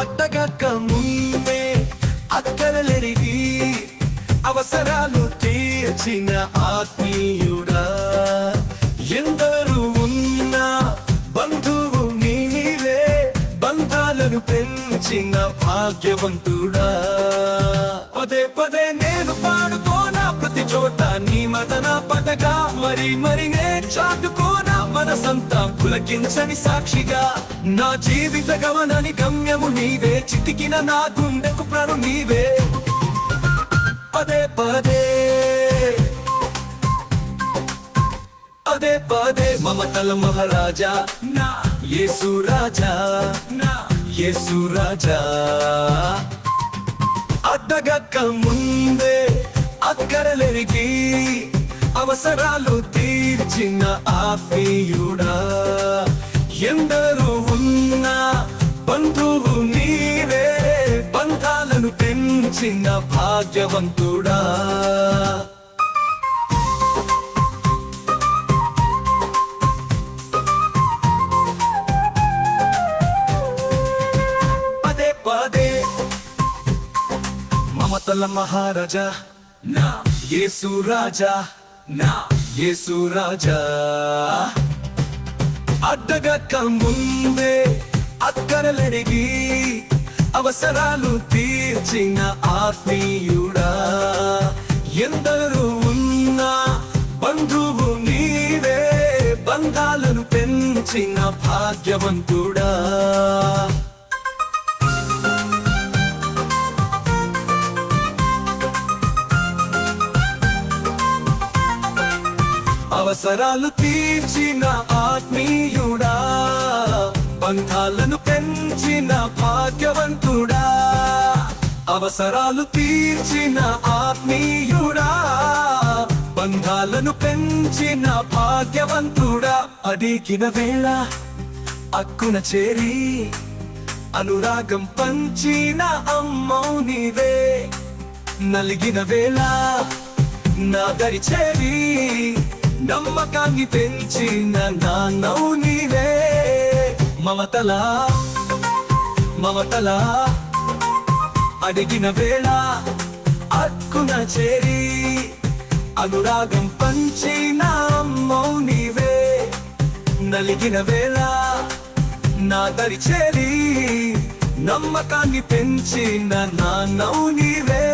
అడ్డగక్క ముందే అక్కరలెరిగి అవసరాలు తీర్చిన ఆత్మీయుడా, ఎందరూ ఉన్నా బంధువు నీవే, బంధాలను పెంచిన భాగ్యవంతుడా. పదే పదే నేను పాడుకోనా ప్రతి చోట నీ మదన పదగా, మరి నే చాటుకోనా మనసంతా పులకించని సాక్షిగా. నా జీవిత గమనాని గమ్యము నీవే, చితికిన నా గుండెకు ప్రాణు నీవే. పదే పదే పదే పదే మమతల మహారాజా నా యేసు రాజా, నా యేసు రాజా. అడ్డగక్క ముందే అక్కరలెరిగి అవసరాలు తీర్చిన ఆత్మీయుడా, ఎందరూ ఉన్నా బంధువు నీవే, బంధాలను పెంచిన భాగ్యవంతుడా. పదే పదే మమతల మహారాజా నా యేసు రాజా, నా యేసు రాజా. అడ్డగక్క ముందే అక్కరలెరిగి అవసరాలు తీర్చిన ఆత్మీయుడా, ఎందరూ ఉన్నా బంధువు నీవే, బంధాలను పెంచిన భాగ్యవంతుడా. అవసరాలు తీర్చిన ఆత్మీయుడా, బంధాలను పెంచిన భాగ్యవంతుడా. అవసరాలు తీర్చిన ఆత్మీయుడా, బంధాలను పెంచిన భాగ్యవంతుడా. అడిగిన వేళ అక్కున చేరి అనురాగం పంచిన అమ్మౌ నీవే, నలిగిన వేళ నా దరి చేరి నమ్మకాన్ని పెంచిన నాన్నవు నీవే. మమతలా మమతలా అడిగిన వేళ అక్కున చేరి అనురాగం పంచిన అమ్మవు నీవే, నలిగిన వేళ నా దరి చేరి నమ్మకాన్ని పెంచిన నాన్నవు నీవే,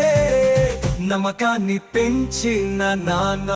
నమ్మకాన్ని పెంచిన నాన్న.